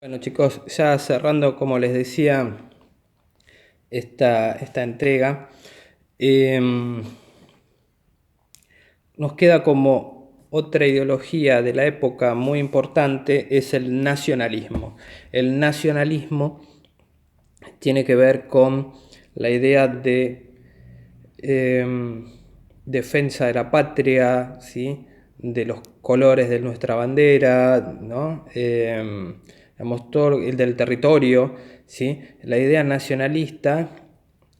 Bueno chicos, ya cerrando como les decía esta entrega, em, nos queda como otra ideología de la época muy importante, es el nacionalismo. El nacionalismo tiene que ver con la idea de defensa de la patria, ¿sí? De los colores de nuestra bandera, ¿no? Todo el del territorio, ¿sí? La idea nacionalista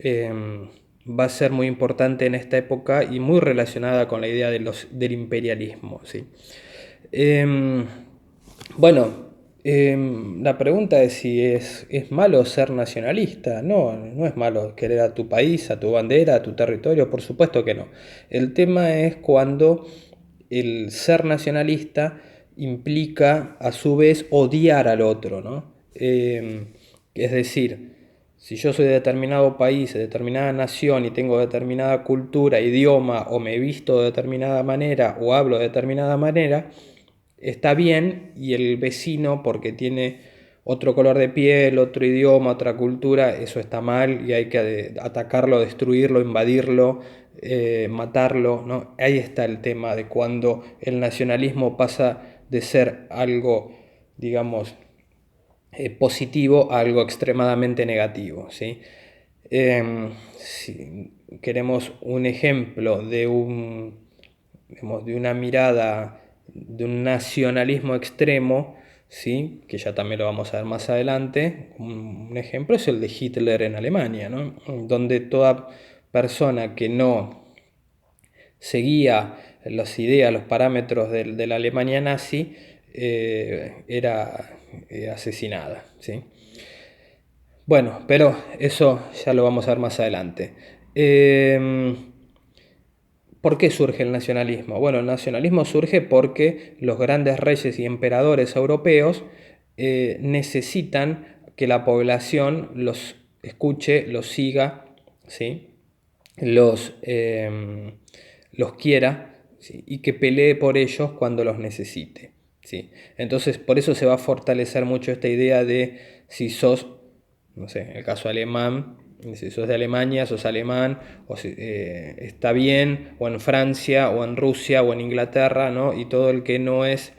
va a ser muy importante en esta época y muy relacionada con la idea del imperialismo, ¿sí? Eh, bueno, la pregunta es si es malo ser nacionalista. No, no es malo querer a tu país, a tu bandera, a tu territorio, por supuesto que no. El tema es cuando el ser nacionalista implica a su vez odiar al otro, ¿no? Es decir, si yo soy de determinado país, de determinada nación y tengo determinada cultura, idioma, o me visto de determinada manera o hablo de determinada manera, está bien, y el vecino, porque tiene otro color de piel, otro idioma, otra cultura, eso está mal y hay que atacarlo, destruirlo, invadirlo, matarlo, ¿no? Ahí está el tema de cuando el nacionalismo pasa de ser algo, digamos, positivo a algo extremadamente negativo, ¿sí? Si queremos un ejemplo digamos, de una mirada, de un nacionalismo extremo, ¿sí? Que ya también lo vamos a ver más adelante, un ejemplo es el de Hitler en Alemania, ¿no? Donde toda persona que no seguía las ideas, los parámetros de la Alemania nazi, era asesinada, ¿sí? Bueno, pero eso ya lo vamos a ver más adelante. ¿Por qué surge el nacionalismo? Bueno, el nacionalismo surge porque los grandes reyes y emperadores europeos necesitan que la población los escuche, los siga, ¿sí? los, eh, los quiera, ¿sí? Y que pelee por ellos cuando los necesite, ¿sí? Entonces, por eso se va a fortalecer mucho esta idea de si sos, no sé, en el caso alemán, si sos de Alemania, sos alemán, o si, está bien, o en Francia, o en Rusia, o en Inglaterra, ¿no? Y todo el que no es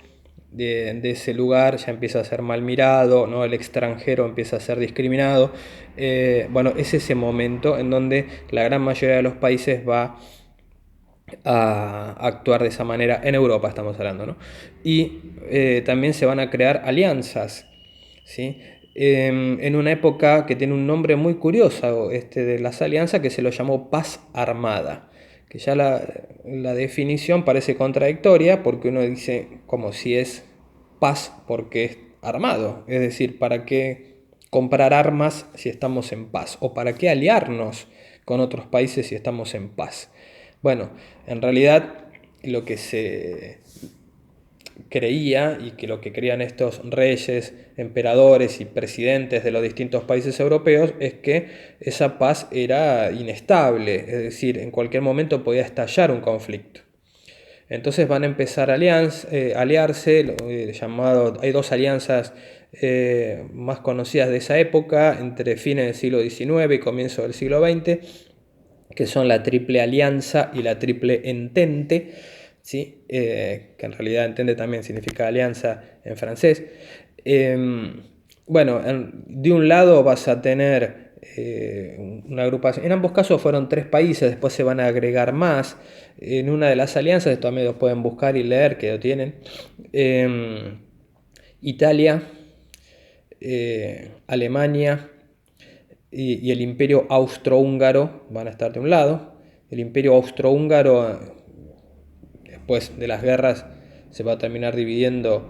de ese lugar ya empieza a ser mal mirado, ¿no? El extranjero empieza a ser discriminado. Bueno, es ese momento en donde la gran mayoría de los países va a actuar de esa manera, en Europa estamos hablando, ¿no? Y también se van a crear alianzas, ¿sí? En una época que tiene un nombre muy curioso de las alianzas, que se lo llamó paz armada, que ya la definición parece contradictoria porque uno dice como si es paz porque es armado, es decir, ¿para qué comprar armas si estamos en paz? ¿O para qué aliarnos con otros países si estamos en paz? Bueno, en realidad lo que se creía y que lo que creían estos reyes, emperadores y presidentes de los distintos países europeos es que esa paz era inestable, es decir, en cualquier momento podía estallar un conflicto. Entonces van a empezar a aliarse, hay dos alianzas más conocidas de esa época, entre fines del siglo XIX y comienzo del siglo XX, que son la Triple Alianza y la Triple Entente, ¿sí? Que en realidad Entente también significa alianza en francés. Bueno, de un lado vas a tener una agrupación, en ambos casos fueron tres países, después se van a agregar más. En una de las alianzas, esto también lo pueden buscar y leer, que lo tienen, Italia, Alemania, y el imperio austrohúngaro van a estar de un lado. El imperio austrohúngaro, después de las guerras, se va a terminar dividiendo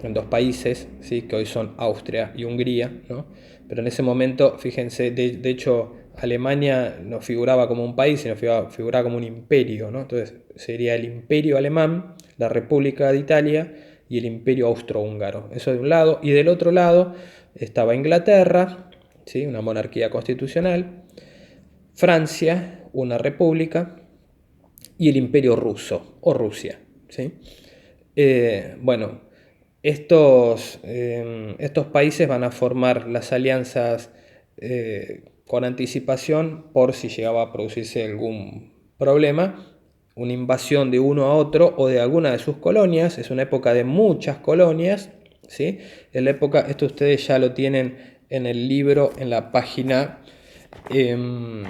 en dos países, ¿sí? Que hoy son Austria y Hungría, ¿no? Pero en ese momento, fíjense, de hecho, Alemania no figuraba como un país, sino figuraba como un imperio, ¿no? Entonces sería el imperio alemán, la República de Italia y el imperio austrohúngaro. Eso de un lado. Y del otro lado estaba Inglaterra, ¿sí? Una monarquía constitucional, Francia, una república, y el imperio ruso o Rusia, ¿sí? Bueno, Estos países van a formar las alianzas con anticipación por si llegaba a producirse algún problema, una invasión de uno a otro o de alguna de sus colonias. Es una época de muchas colonias, ¿sí? Es la época, esto ustedes ya lo tienen en el libro, en la página em,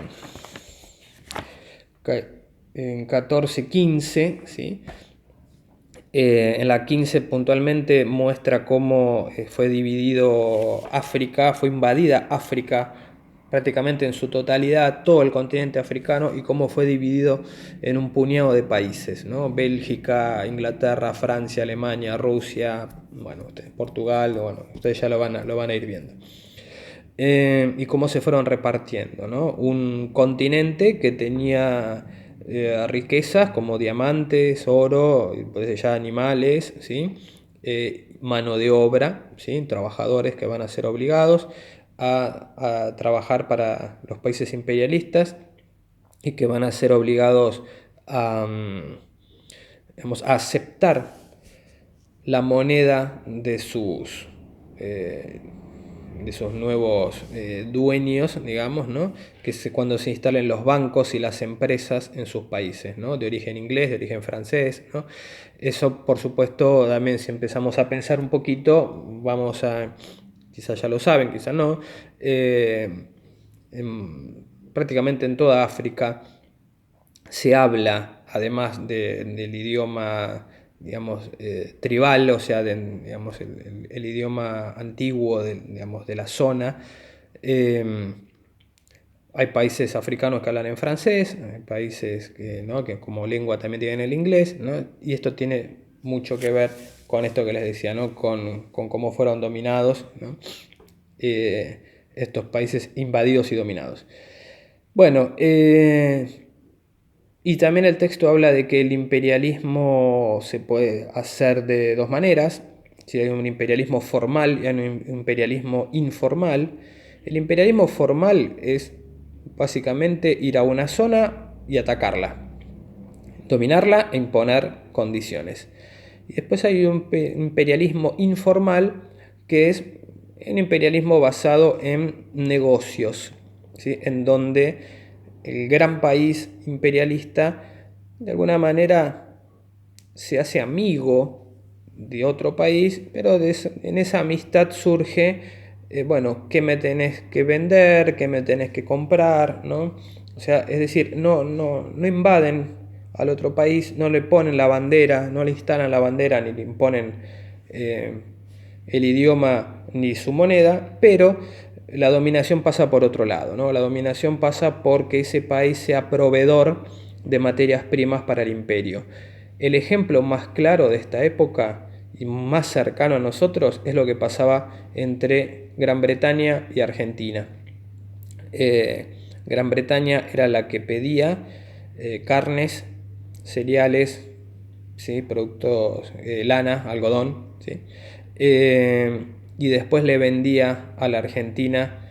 en 14-15, ¿sí? En la 15 puntualmente muestra cómo fue dividido África, fue invadida África prácticamente en su totalidad, todo el continente africano, y cómo fue dividido en un puñado de países, ¿no? Bélgica, Inglaterra, Francia, Alemania, Rusia, bueno, Portugal, bueno, ustedes ya lo van a ir viendo. Y cómo se fueron repartiendo, ¿no? Un continente que tenía riquezas como diamantes, oro, pues ya animales, ¿sí? Mano de obra, ¿sí? Trabajadores que van a ser obligados a trabajar para los países imperialistas y que van a ser obligados a, digamos, a aceptar la moneda de sus nuevos dueños, digamos, ¿no? Cuando se instalen los bancos y las empresas en sus países, ¿no? De origen inglés, de origen francés, ¿no? Eso, por supuesto, también si empezamos a pensar un poquito, quizás ya lo saben, quizás no, prácticamente en toda África se habla, además del idioma, digamos, tribal, o sea, digamos, el idioma antiguo digamos, de la zona. Hay países africanos que hablan en francés, hay países ¿no? que como lengua también tienen el inglés, ¿no? Y esto tiene mucho que ver con esto que les decía, ¿no? Con cómo fueron dominados, ¿no? Estos países invadidos y dominados. Bueno, y también el texto habla de que el imperialismo se puede hacer de dos maneras. Si hay un imperialismo formal y hay un imperialismo informal. El imperialismo formal es básicamente ir a una zona y atacarla, dominarla e imponer condiciones. Y después hay un imperialismo informal, que es un imperialismo basado en negocios, ¿sí? En donde el gran país imperialista de alguna manera se hace amigo de otro país, pero en esa amistad surge, bueno, qué me tenés que vender, qué me tenés que comprar, ¿no? O sea, es decir, no invaden al otro país, no le ponen la bandera, no le instalan la bandera ni le imponen eh, el idioma ni su moneda, pero la dominación pasa por otro lado, ¿no? La dominación pasa porque ese país sea proveedor de materias primas para el imperio. El ejemplo más claro de esta época y más cercano a nosotros es lo que pasaba entre Gran Bretaña y Argentina. Gran Bretaña era la que pedía carnes, cereales, ¿sí? Productos, lana, algodón, ¿sí? Y después le vendía a la Argentina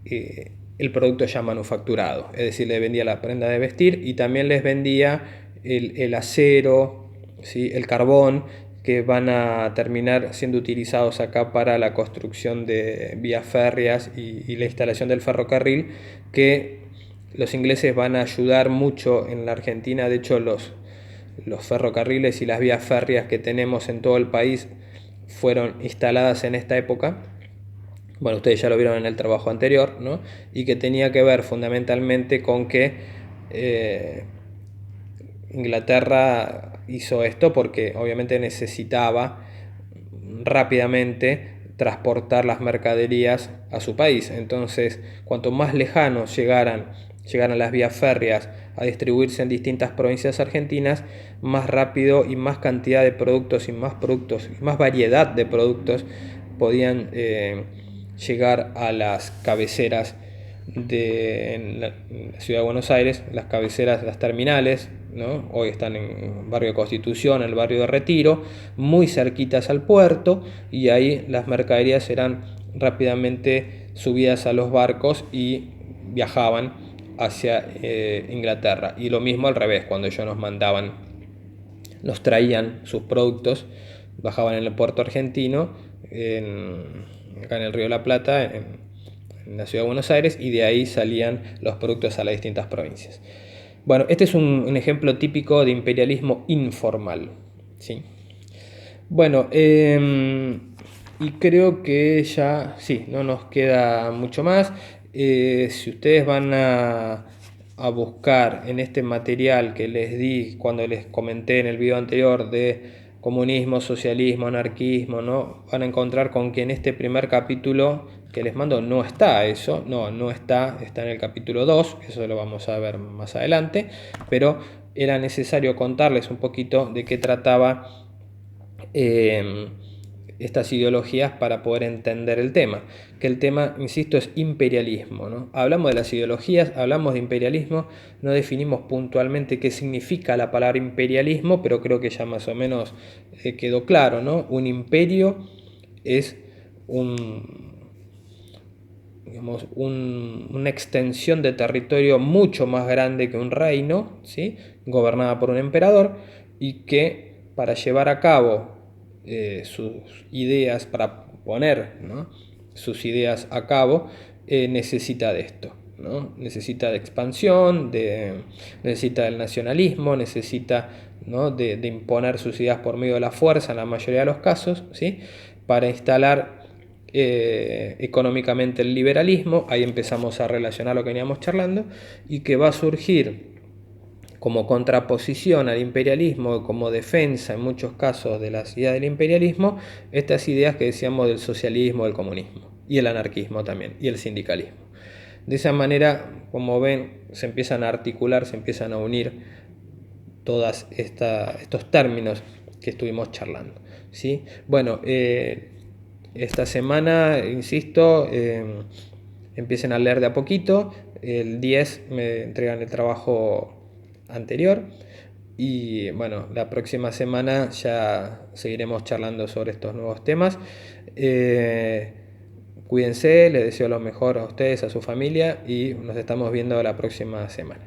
el producto ya manufacturado, es decir, le vendía la prenda de vestir y también les vendía el acero, ¿sí? El carbón, que van a terminar siendo utilizados acá para la construcción de vías férreas y la instalación del ferrocarril, que los ingleses van a ayudar mucho en la Argentina. De hecho, los ferrocarriles y las vías férreas que tenemos en todo el país fueron instaladas en esta época. Bueno, ustedes ya lo vieron en el trabajo anterior, ¿no? Y que tenía que ver fundamentalmente con que Inglaterra hizo esto porque obviamente necesitaba rápidamente transportar las mercaderías a su país. Entonces, cuanto más lejanos llegaran las vías férreas a distribuirse en distintas provincias argentinas, más rápido y más cantidad de productos y más variedad de productos podían llegar a las cabeceras en la ciudad de Buenos Aires, las cabeceras, las terminales, ¿no? Hoy están en barrio de Constitución, el barrio de Retiro, muy cerquitas al puerto, y ahí las mercaderías eran rápidamente subidas a los barcos y viajaban hacia Inglaterra. Y lo mismo al revés, cuando ellos nos traían sus productos, bajaban en el puerto argentino, acá en el Río de la Plata, en la ciudad de Buenos Aires, y de ahí salían los productos a las distintas provincias. Bueno, este es un ejemplo típico de imperialismo informal, ¿sí? Bueno, y creo que ya, sí, no nos queda mucho más. Si ustedes van a buscar en este material que les di cuando les comenté en el video anterior de comunismo, socialismo, anarquismo, ¿no? Van a encontrar con que en este primer capítulo que les mando no está eso, no está, está en el capítulo 2, eso lo vamos a ver más adelante, pero era necesario contarles un poquito de qué trataba estas ideologías para poder entender el tema. Que el tema, insisto, es imperialismo, ¿no? Hablamos de las ideologías, hablamos de imperialismo, no definimos puntualmente qué significa la palabra imperialismo, pero creo que ya más o menos quedó claro, ¿no? Un imperio es digamos, una extensión de territorio mucho más grande que un reino, ¿sí? Gobernada por un emperador, y que para llevar a cabo sus ideas, para poner, ¿no?, sus ideas a cabo, necesita de esto, ¿no? Necesita de expansión, necesita del nacionalismo, necesita, ¿no?, de imponer sus ideas por medio de la fuerza en la mayoría de los casos, ¿sí?, para instalar económicamente el liberalismo. Ahí empezamos a relacionar lo que veníamos charlando, y que va a surgir como contraposición al imperialismo, como defensa en muchos casos de las ideas del imperialismo, estas ideas que decíamos del socialismo, del comunismo, y el anarquismo también, y el sindicalismo. De esa manera, como ven, se empiezan a articular, se empiezan a unir todos estos términos que estuvimos charlando, ¿sí? Bueno, esta semana, insisto, empiecen a leer de a poquito. El 10 me entregan el trabajo anterior, y bueno, la próxima semana ya seguiremos charlando sobre estos nuevos temas. Cuídense, les deseo lo mejor a ustedes, a su familia, y nos estamos viendo la próxima semana.